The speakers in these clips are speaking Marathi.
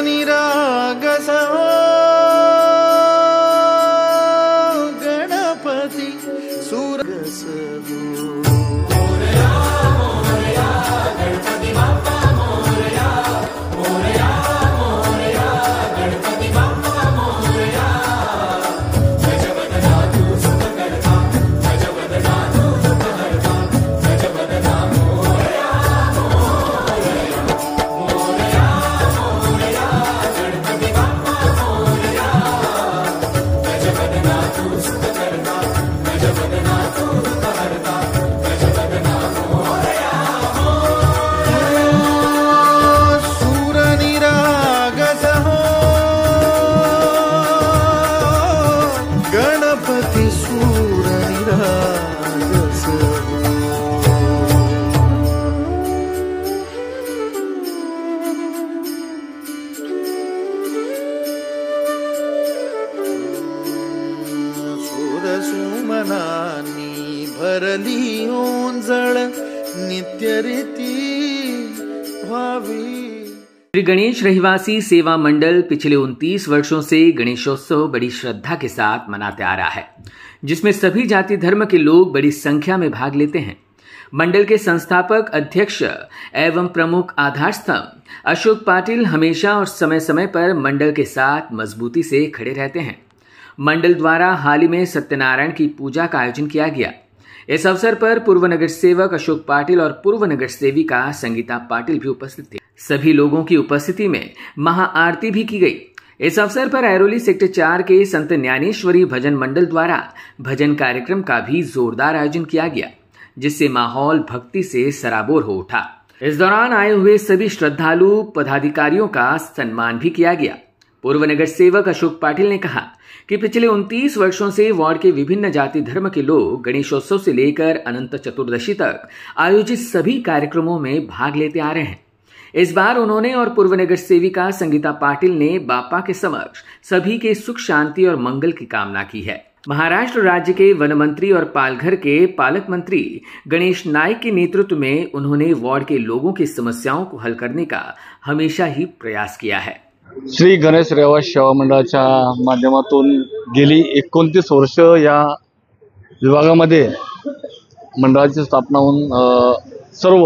निरागस हो गणपती सुरगस हो। सुमनानी भरली ओंजळ नित्य रीती भावी। श्री गणेश रहवासी सेवा मंडल पिछले 29 वर्षों से गणेशोत्सव बड़ी श्रद्धा के साथ मनाते आ रहा है, जिसमें सभी जाति धर्म के लोग बड़ी संख्या में भाग लेते हैं। मंडल के संस्थापक अध्यक्ष एवं प्रमुख आधार स्तंभ अशोक पाटिल हमेशा और समय समय पर मंडल के साथ मजबूती से खड़े रहते हैं। मंडल द्वारा हाल ही में सत्यनारायण की पूजा का आयोजन किया गया। इस अवसर पर पूर्व नगर सेवक अशोक पाटिल और पूर्व नगर सेविका संगीता पाटिल भी उपस्थित थे। सभी लोगों की उपस्थिति में महाआरती भी की गई। इस अवसर पर ऐरोली सेक्टर 4 के संत ज्ञानेश्वरी भजन मंडल द्वारा भजन कार्यक्रम का भी जोरदार आयोजन किया गया, जिससे माहौल भक्ति से सराबोर हो उठा। इस दौरान आए हुए सभी श्रद्धालु पदाधिकारियों का सम्मान भी किया गया। पूर्व नगर सेवक अशोक पाटिल ने कहा कि पिछले 29 वर्षों से वार्ड के विभिन्न जाति धर्म के लोग गणेशोत्सव से लेकर अनंत चतुर्दशी तक आयोजित सभी कार्यक्रमों में भाग लेते आ रहे हैं। इस बार उन्होंने और पूर्व नगर सेविका संगीता पाटिल ने बापा के समक्ष सभी के सुख शांति और मंगल की कामना की है। महाराष्ट्र राज्य के वन मंत्री और पालघर के पालक मंत्री गणेश नाईक के नेतृत्व में उन्होंने वार्ड के लोगों की समस्याओं को हल करने का हमेशा ही प्रयास किया है। श्री गणेश रहवासी सेवा मंडळाच्या माध्यमातून गेली 29 वर्ष या विभागामध्ये मंडळाची स्थापना होऊन सर्व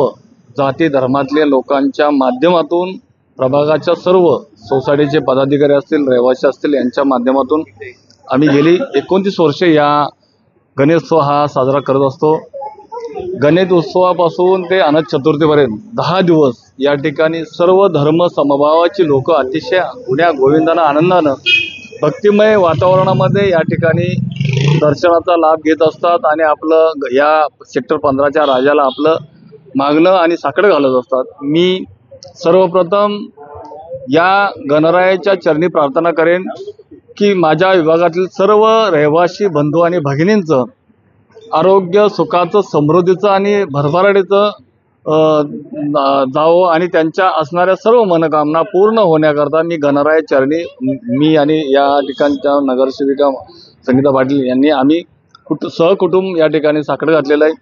जाती धर्मातल्या लोकांच्या माध्यमातून प्रभागाच्या सर्व सोसायटीचे पदाधिकारी असतील, रहिवासी असतील यांच्या माध्यमातून आम्ही गेली 29 वर्ष या गणेशोत्सव हा साजरा करत असतो। गणेश उत्सवापासून ते अनंत चतुर्थीपर्यंत 10 दिवस या ठिकाणी सर्व धर्म समभावाची लोक अतिशय गुण्या गोविंदानं आनंदानं भक्तिमय वातावरणामध्ये या ठिकाणी दर्शनाचा लाभ घेत असतात आणि आपलं या सेक्टर 15च्या राजाला आपलं मागणं आणि साकडं घालत असतात। मी सर्वप्रथम या गणरायाच्या चरणी प्रार्थना करेन की माझ्या विभागातील सर्व रहिवासी बंधू आणि भगिनींचं आरोग्य सुखाचं समृद्धीचं आणि भरभराटीचं जावं आणि त्यांच्या असणाऱ्या सर्व मनोकामना पूर्ण होण्याकरता मी गणराय चरणी मी आणि या ठिकाणच्या नगरसेविका संगीता पाटील यांनी आम्ही सहकुटुंब या ठिकाणी साकडं घातलेलं आहे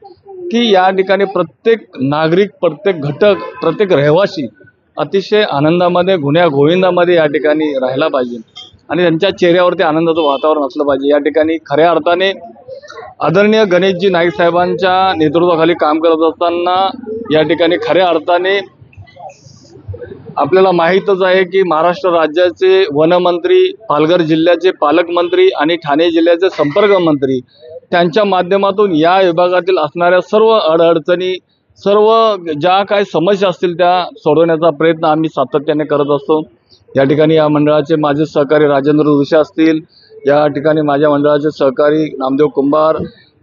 की या ठिकाणी प्रत्येक नागरिक, प्रत्येक घटक, प्रत्येक रहिवासी अतिशय आनंदामध्ये गुण्या गोविंदामध्ये या ठिकाणी राहायला पाहिजे आणि त्यांच्या चेहऱ्यावरती आनंदाचं वातावरण असलं पाहिजे। या ठिकाणी खऱ्या अर्थाने आदरणीय गणेशजी नाईक साहेबांच्या नेतृत्वाखाली काम करत असताना या ठिकाणी खऱ्या अर्थाने आपल्याला माहीतच आहे की महाराष्ट्र राज्याचे वनमंत्री, पालघर जिल्ह्याचे पालकमंत्री आणि ठाणे जिल्ह्याचे संपर्क मंत्री त्यांच्या माध्यमातून या विभागातील असणाऱ्या सर्व अडचणी, सर्व ज्या काही समस्या असतील त्या सोडवण्याचा प्रयत्न आम्ही सातत्याने करत असतो। या ठिकाणी या मंडळाचे माझे सहकारी राजेंद्र ऋषी असतील, या ठिकाणी माझ्या मंडळाचे सहकारी नामदेव कुंभार,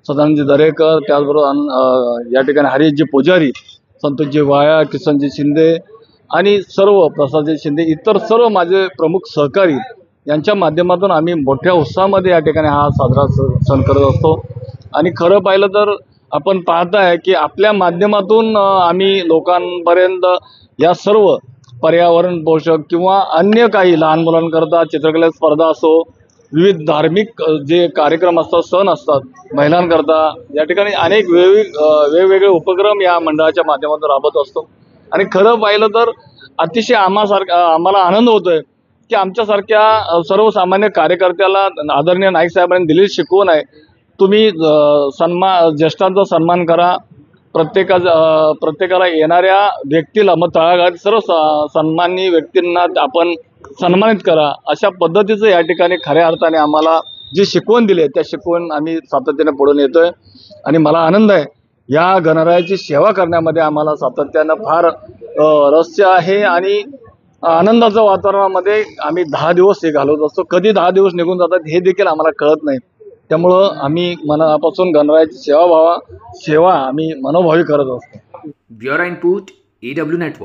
सदानंद दरेकर, त्याचबरोबर या ठिकाणी हरीशजी पुजारी, संतोषजी वाया, किसनजी शिंदे आणि सर्व प्रसादजी शिंदे, इतर सर्व माझे प्रमुख सहकारी यांच्या माध्यमातून आम्ही मोठ्या उत्साहामध्ये या ठिकाणी हा साजरा सण करत असतो। आणि खरं पाहिलं तर आपण पाहताय की आपल्या माध्यमातून आम्ही लोकांपर्यंत या सर्व पर्यावरण पोषक किंवा अन्य काही लहान मुलांकरता चित्रकला स्पर्धा असो, विविध धार्मिक जे कार्यक्रम असतात, सण असतात, महिलांकरता या ठिकाणी अनेक वेगवेगळे उपक्रम या मंडळाच्या माध्यमातून राबवत असतो। आणि खरं पाहिलं तर अतिशय आम्हाला आनंद होतोय की आमच्यासारख्या सर्वसामान्य कार्यकर्त्याला आदरणीय नाईक साहेबांनी दिलेली शिकवण आहे, तुम्ही ज्येष्ठांचा सन्मान करा, प्रत्येकाला येणाऱ्या व्यक्तीला मग तळागाळात सर्व सन्माननीय व्यक्तींना आपण सन्मानित करा. अशा पद्धतीचं या ठिकाणी खऱ्या अर्थाने आम्हाला जी शिकवण दिली आहे त्या शिकवण आम्ही सातत्याने पुढे येतोय आणि मला आनंद आहे या गणरायाची सेवा करण्यामध्ये. आम्हाला सातत्यानं फार रस आहे आणि आनंदाच्या वातावरणामध्ये आम्ही 10 दिवस हे घालवत असतो. कधी 10 दिवस निघून जातात हे देखील आम्हाला कळत नाही. त्यामुळं आम्ही मनापासून गणरायाची सेवा आम्ही मनोभावी करत असतो. Bureau input EW network.